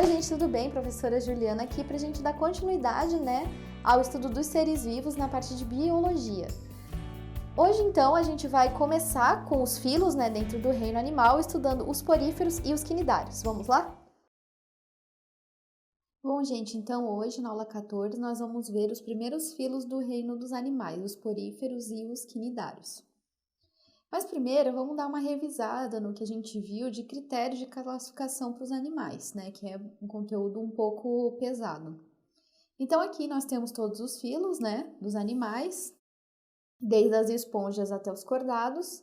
Oi gente, tudo bem? Professora Juliana aqui para a gente dar continuidade, ao estudo dos seres vivos na parte de biologia. Hoje então a gente vai começar com os filos, dentro do reino animal, estudando os poríferos e os quinidários. Vamos lá? Bom, gente, então hoje na aula 14 nós vamos ver os primeiros filos do reino dos animais, os poríferos e os quinidários. Mas primeiro, vamos dar uma revisada no que a gente viu de critérios de classificação para os animais, que é um conteúdo um pouco pesado. Então, aqui nós temos todos os filos, dos animais, desde as esponjas até os cordados.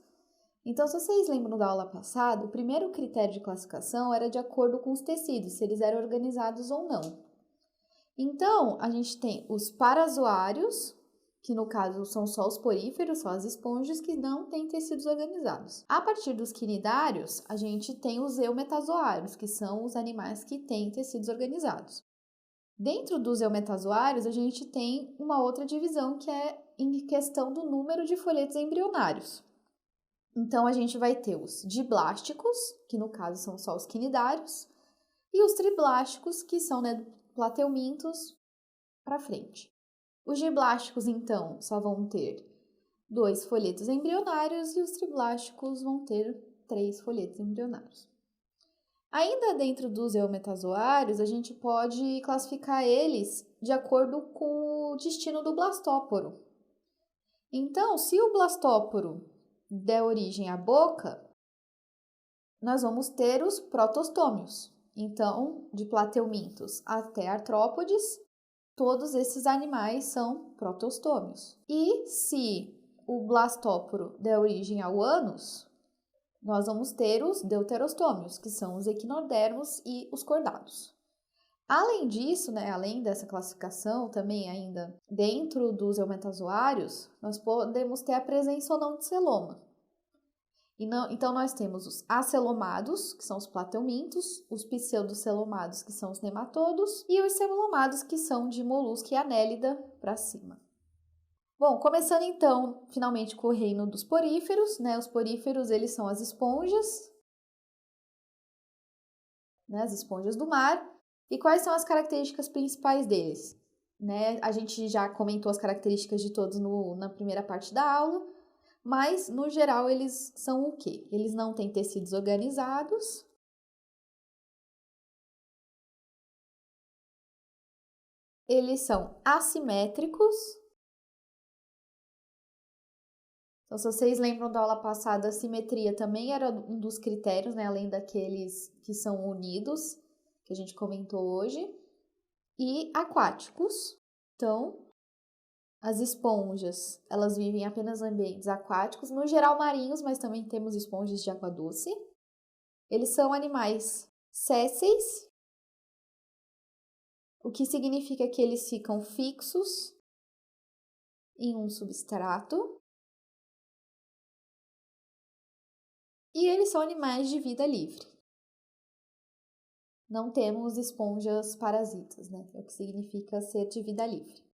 Então, se vocês lembram da aula passada, o primeiro critério de classificação era de acordo com os tecidos, se eles eram organizados ou não. Então, a gente tem os parazoários, que no caso são só os poríferos, só as esponjas que não têm tecidos organizados. A partir dos quinidários, a gente tem os eumetazoários, que são os animais que têm tecidos organizados. Dentro dos eumetazoários, a gente tem uma outra divisão que é em questão do número de folhetos embrionários. Então, a gente vai ter os diblásticos, que no caso são só os quinidários, e os triblásticos, que são plateumintos para frente. Os diblásticos, então, só vão ter 2 folhetos embrionários e os triblásticos vão ter 3 folhetos embrionários. Ainda dentro dos eumetazoários, a gente pode classificar eles de acordo com o destino do blastóporo. Então, se o blastóporo der origem à boca, nós vamos ter os protostômios. Então, de plateumintos até artrópodes, todos esses animais são protostômios. E se o blastóporo der origem ao ânus, nós vamos ter os deuterostômios, que são os equinodermos e os cordados. Além disso, além dessa classificação, também ainda dentro dos eumetazoários, nós podemos ter a presença ou não de celoma. Então, nós temos os acelomados, que são os plateumintos, os pseudocelomados, que são os nematodos, e os celomados, que são de molusco e anélida para cima. Bom, começando então, finalmente, com o reino dos poríferos, Os poríferos, eles são as esponjas, as esponjas do mar. E quais são as características principais deles? A gente já comentou as características de todos na primeira parte da aula, mas, no geral, eles são o quê? Eles não têm tecidos organizados. Eles são assimétricos. Então, se vocês lembram da aula passada, a simetria também era um dos critérios, além daqueles que são unidos, que a gente comentou hoje. E aquáticos. Então, as esponjas, elas vivem apenas em ambientes aquáticos, no geral marinhos, mas também temos esponjas de água doce. Eles são animais sésseis, o que significa que eles ficam fixos em um substrato. E eles são animais de vida livre. Não temos esponjas parasitas, É o que significa ser de vida livre.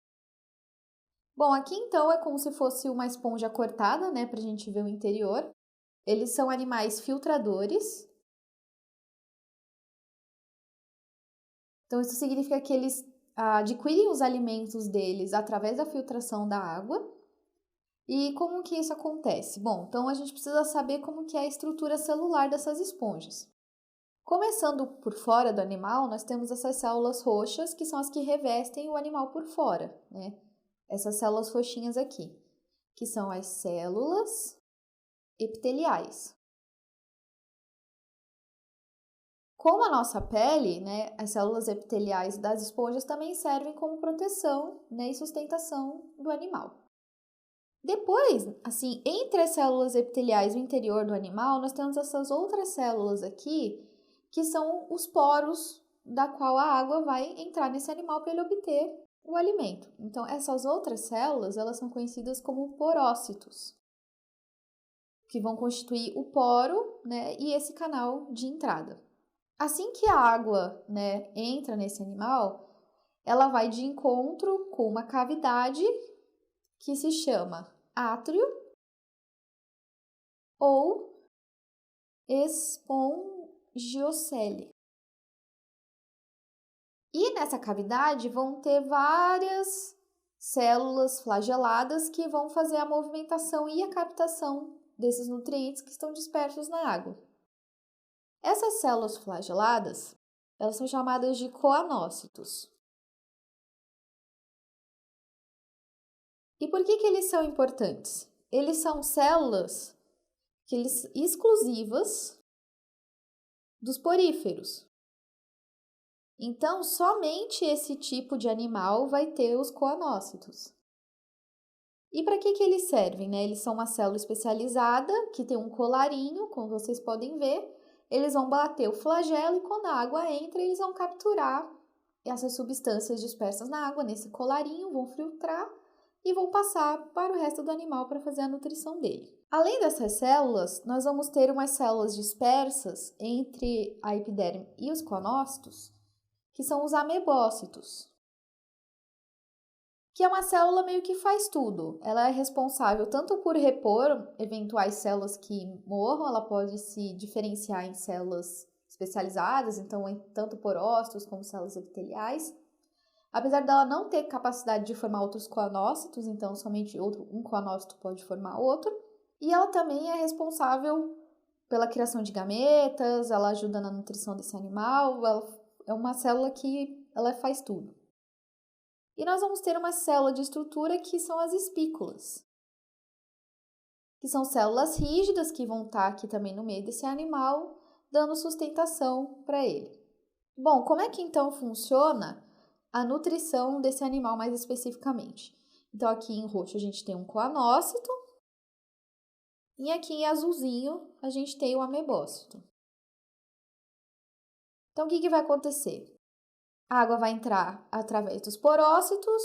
Bom, aqui então é como se fosse uma esponja cortada, para a gente ver o interior. Eles são animais filtradores. Então, isso significa que eles adquirem os alimentos deles através da filtração da água. E como que isso acontece? Bom, então a gente precisa saber como que é a estrutura celular dessas esponjas. Começando por fora do animal, nós temos essas células roxas, que são as que revestem o animal por fora, Essas células roxinhas aqui, que são as células epiteliais. Como a nossa pele, as células epiteliais das esponjas também servem como proteção, e sustentação do animal. Depois, entre as células epiteliais do interior do animal, nós temos essas outras células aqui, que são os poros da qual a água vai entrar nesse animal para ele obter o alimento. Então, essas outras células, elas são conhecidas como porócitos, que vão constituir o poro, e esse canal de entrada. Assim que a água, entra nesse animal, ela vai de encontro com uma cavidade que se chama átrio ou espongiocele. E nessa cavidade vão ter várias células flageladas que vão fazer a movimentação e a captação desses nutrientes que estão dispersos na água. Essas células flageladas, elas são chamadas de coanócitos. E por que eles são importantes? Eles são células exclusivas dos poríferos. Então, somente esse tipo de animal vai ter os coanócitos. E para que eles servem, né? Eles são uma célula especializada que tem um colarinho, como vocês podem ver. Eles vão bater o flagelo e quando a água entra, eles vão capturar essas substâncias dispersas na água nesse colarinho, vão filtrar e vão passar para o resto do animal para fazer a nutrição dele. Além dessas células, nós vamos ter umas células dispersas entre a epiderme e os coanócitos, que são os amebócitos, que é uma célula meio que faz tudo. Ela é responsável tanto por repor eventuais células que morram, ela pode se diferenciar em células especializadas, então tanto porócitos como células epiteliais. Apesar dela não ter capacidade de formar outros coanócitos, então somente um coanócito pode formar outro. E ela também é responsável pela criação de gametas, ela ajuda na nutrição desse animal, ela é uma célula que ela faz tudo. E nós vamos ter uma célula de estrutura que são as espículas, que são células rígidas que vão estar aqui também no meio desse animal, dando sustentação para ele. Bom, como é que então funciona a nutrição desse animal mais especificamente? Então aqui em roxo a gente tem um coanócito e aqui em azulzinho a gente tem o amebócito. Então o que vai acontecer? A água vai entrar através dos porócitos,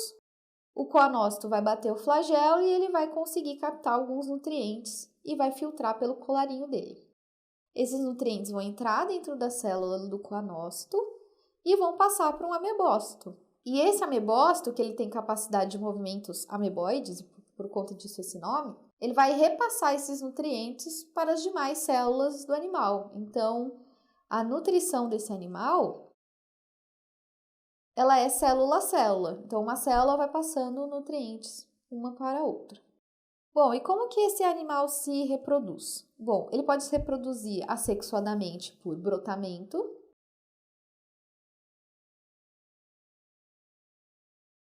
o coanócito vai bater o flagelo e ele vai conseguir captar alguns nutrientes e vai filtrar pelo colarinho dele. Esses nutrientes vão entrar dentro da célula do coanócito e vão passar para um amebócito. E esse amebócito, que ele tem capacidade de movimentos ameboides, por conta disso esse nome, ele vai repassar esses nutrientes para as demais células do animal. Então, a nutrição desse animal ela é célula a célula. Então, uma célula vai passando nutrientes uma para a outra. Bom, e como que esse animal se reproduz? Bom, ele pode se reproduzir assexuadamente por brotamento.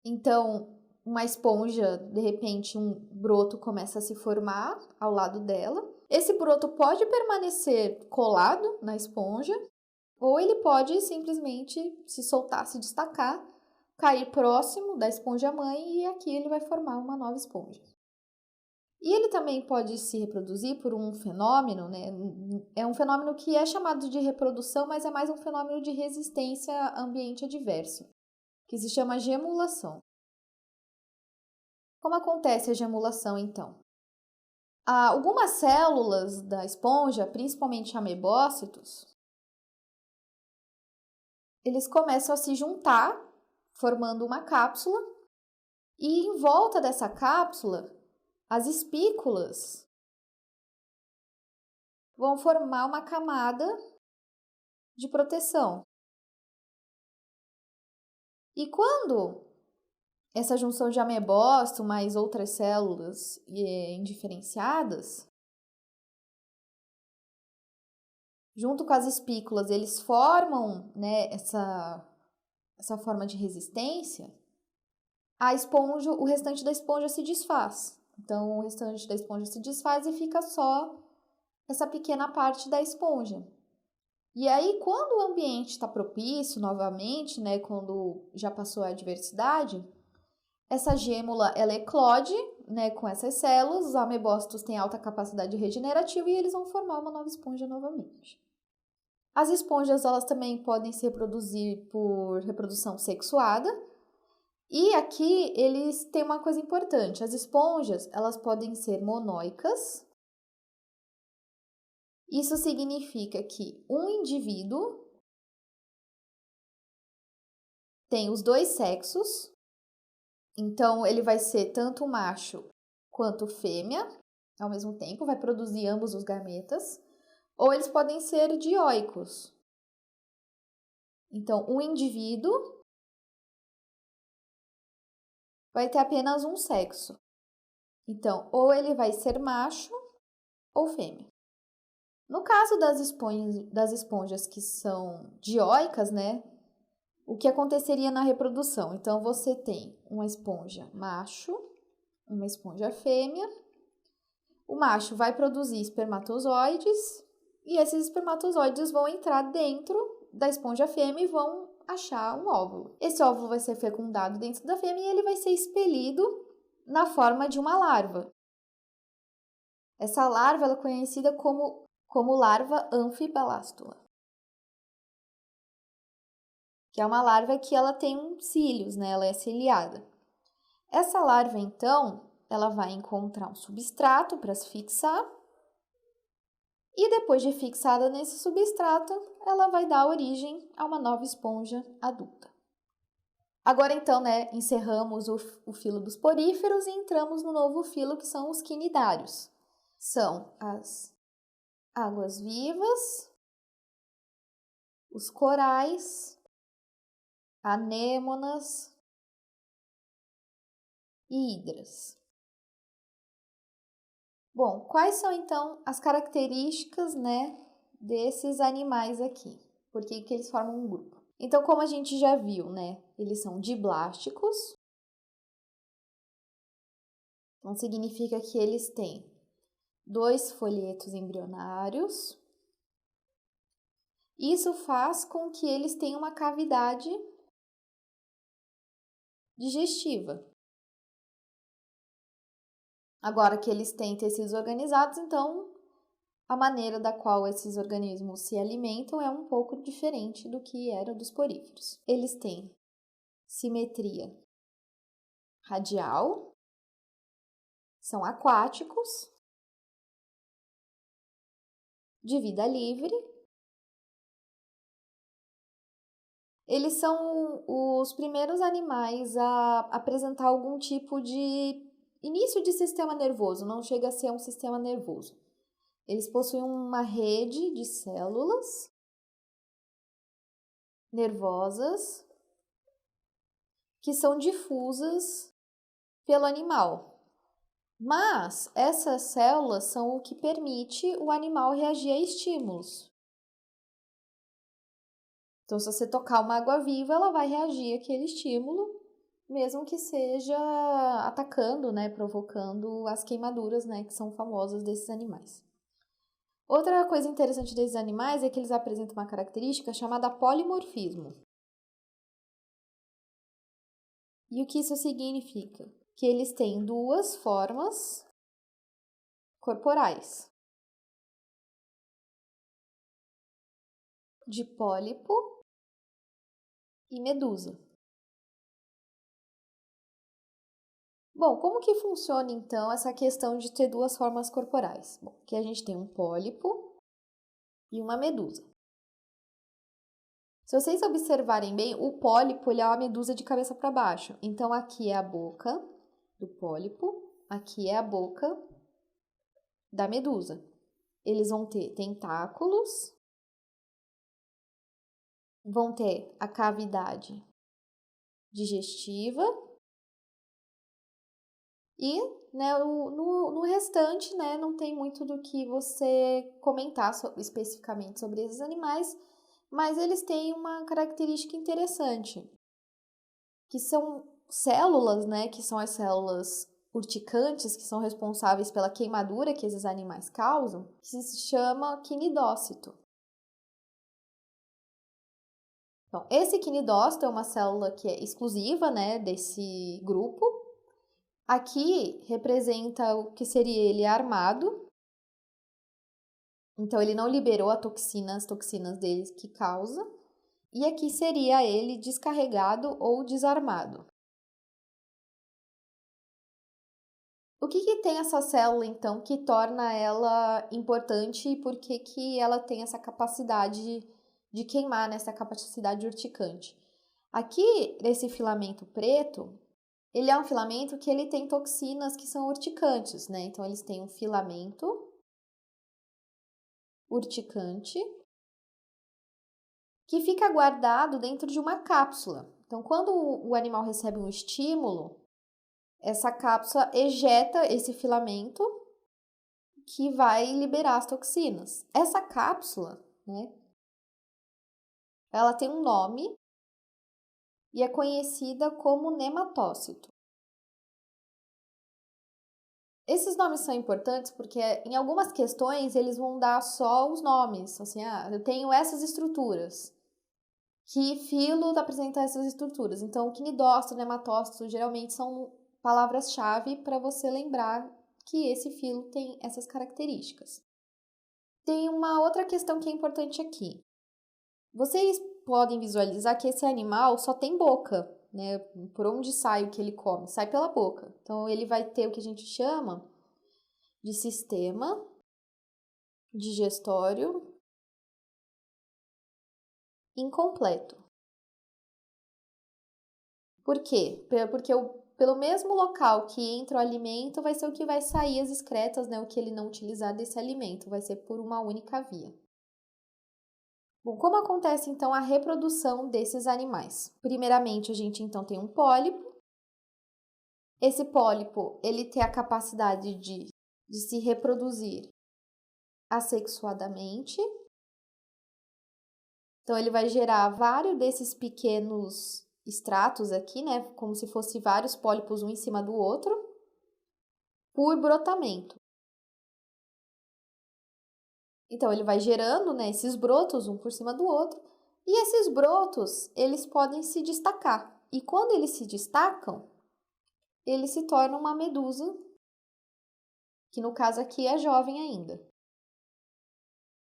Então, uma esponja, de repente, um broto começa a se formar ao lado dela. Esse broto pode permanecer colado na esponja, ou ele pode simplesmente se soltar, se destacar, cair próximo da esponja mãe e aqui ele vai formar uma nova esponja. E ele também pode se reproduzir por um fenômeno, né? É um fenômeno que é chamado de reprodução, mas é mais um fenômeno de resistência a ambiente adverso, que se chama gemulação. Como acontece a gemulação, então? Algumas células da esponja, principalmente amebócitos, eles começam a se juntar, formando uma cápsula, e em volta dessa cápsula, as espículas vão formar uma camada de proteção. E quando essa junção de amebócito mais outras células indiferenciadas, junto com as espículas, eles formam, né, essa forma de resistência, a esponja, o restante da esponja se desfaz. Então, o restante da esponja se desfaz e fica só essa pequena parte da esponja. E aí, quando o ambiente está propício novamente, né, quando já passou a adversidade, essa gêmula ela eclode, né, com essas células, os amebócitos têm alta capacidade regenerativa e eles vão formar uma nova esponja novamente. As esponjas elas também podem se reproduzir por reprodução sexuada. E aqui eles têm uma coisa importante, as esponjas elas podem ser monóicas. Isso significa que um indivíduo tem os dois sexos, então ele vai ser tanto macho quanto fêmea ao mesmo tempo, vai produzir ambos os gametas, ou eles podem ser dioicos. Então, um indivíduo vai ter apenas um sexo. Então, ou ele vai ser macho ou fêmea. No caso das esponjas que são dioicas, né? O que aconteceria na reprodução? Então, você tem uma esponja macho, uma esponja fêmea. O macho vai produzir espermatozoides e esses espermatozoides vão entrar dentro da esponja fêmea e vão achar um óvulo. Esse óvulo vai ser fecundado dentro da fêmea e ele vai ser expelido na forma de uma larva. Essa larva ela é conhecida como larva anfibelástula, que é uma larva que ela tem cílios, né? Ela é ciliada. Essa larva, então, ela vai encontrar um substrato para se fixar e depois de fixada nesse substrato, ela vai dar origem a uma nova esponja adulta. Agora, então, né, encerramos o filo dos poríferos e entramos no novo filo, que são os quinidários. São as águas-vivas, os corais, anêmonas e hidras. Bom, quais são então as características, né, desses animais aqui? Por que eles formam um grupo? Então, como a gente já viu, né, eles são diblásticos. Então, significa que eles têm 2 folhetos embrionários. Isso faz com que eles tenham uma cavidade digestiva. Agora que eles têm tecidos organizados, então a maneira da qual esses organismos se alimentam é um pouco diferente do que era dos poríferos. Eles têm simetria radial, são aquáticos, de vida livre. Eles são os primeiros animais a apresentar algum tipo de início de sistema nervoso, não chega a ser um sistema nervoso. Eles possuem uma rede de células nervosas que são difusas pelo animal. Mas essas células são o que permite o animal reagir a estímulos. Então, se você tocar uma água-viva, ela vai reagir àquele estímulo, mesmo que seja atacando, né, provocando as queimaduras, né, que são famosas desses animais. Outra coisa interessante desses animais é que eles apresentam uma característica chamada polimorfismo. E o que isso significa? Que eles têm 2 formas corporais: de pólipo e medusa. Bom, como que funciona então essa questão de ter 2 formas corporais? Bom, aqui a gente tem um pólipo e uma medusa. Se vocês observarem bem, o pólipo ele é uma medusa de cabeça para baixo. Então, aqui é a boca do pólipo, aqui é a boca da medusa. Eles vão ter tentáculos, vão ter a cavidade digestiva e, né, no restante, né, não tem muito do que você comentar especificamente sobre esses animais, mas eles têm uma característica interessante, que são células, né, que são as células urticantes, que são responsáveis pela queimadura que esses animais causam, que se chama quinidócito. Então, esse quinidócito é uma célula que é exclusiva, né, desse grupo. Aqui representa o que seria ele armado. Então, ele não liberou as toxinas dele que causa. E aqui seria ele descarregado ou desarmado. O que tem essa célula, então, que torna ela importante e por que ela tem essa capacidade de queimar, né, essa capacidade urticante? Aqui, nesse filamento preto, ele é um filamento que ele tem toxinas que são urticantes, né? Então, eles têm um filamento urticante que fica guardado dentro de uma cápsula. Então, quando o animal recebe um estímulo, essa cápsula ejeta esse filamento que vai liberar as toxinas. Essa cápsula, né, ela tem um nome e é conhecida como nematócito. Esses nomes são importantes porque em algumas questões eles vão dar só os nomes, assim, eu tenho essas estruturas. Que filo apresenta essas estruturas? Então, quinidócito, nematócito, geralmente são palavras-chave para você lembrar que esse filo tem essas características. Tem uma outra questão que é importante aqui. Vocês podem visualizar que esse animal só tem boca, né? Por onde sai o que ele come? Sai pela boca. Então, ele vai ter o que a gente chama de sistema digestório incompleto. Por quê? Porque pelo mesmo local que entra o alimento vai ser o que vai sair as excretas, né? O que ele não utilizar desse alimento, vai ser por uma única via. Bom, como acontece então a reprodução desses animais? Primeiramente, a gente então tem um pólipo. Esse pólipo, ele tem a capacidade de se reproduzir assexuadamente. Então, ele vai gerar vários desses pequenos estratos aqui, né? Como se fossem vários pólipos um em cima do outro, por brotamento. Então, ele vai gerando, né, esses brotos um por cima do outro, e esses brotos, eles podem se destacar. E quando eles se destacam, eles se tornam uma medusa, que no caso aqui é jovem ainda.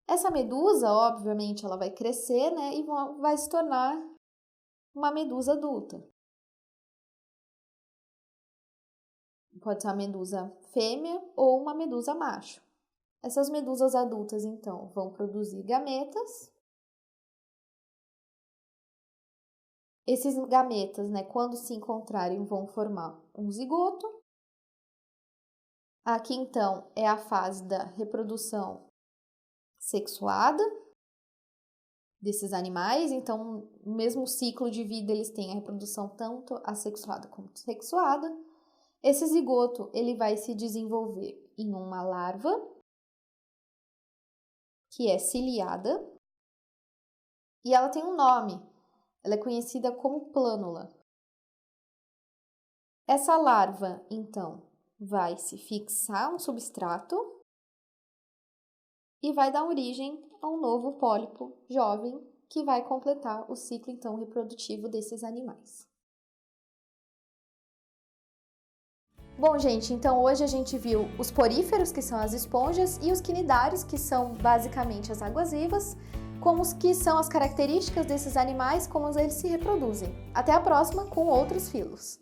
Essa medusa, obviamente, ela vai crescer, né, e vai se tornar uma medusa adulta. Pode ser uma medusa fêmea ou uma medusa macho. Essas medusas adultas, então, vão produzir gametas. Esses gametas, né, quando se encontrarem, vão formar um zigoto. Aqui, então, é a fase da reprodução sexuada desses animais. Então, no mesmo ciclo de vida, eles têm a reprodução tanto assexuada como sexuada. Esse zigoto, ele vai se desenvolver em uma larva, que é ciliada, e ela tem um nome. Ela é conhecida como plânula. Essa larva, então, vai se fixar um substrato e vai dar origem a um novo pólipo jovem que vai completar o ciclo, então, reprodutivo desses animais. Bom, gente, então hoje a gente viu os poríferos, que são as esponjas, e os quinidários, que são basicamente as águas-vivas, como os que são as características desses animais, como eles se reproduzem. Até a próxima com outros filos!